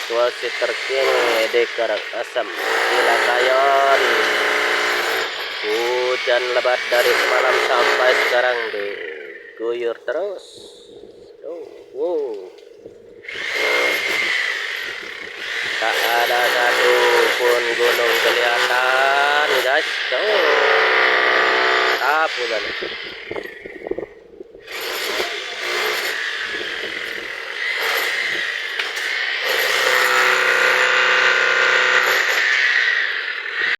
situasi terkini di Karangasem, Cilakayon. Hujan lebat dari semalam sampai sekarang diguyur terus. Wow. Tak ada satu pun gunung kelihatan, guys. Tuh. Apa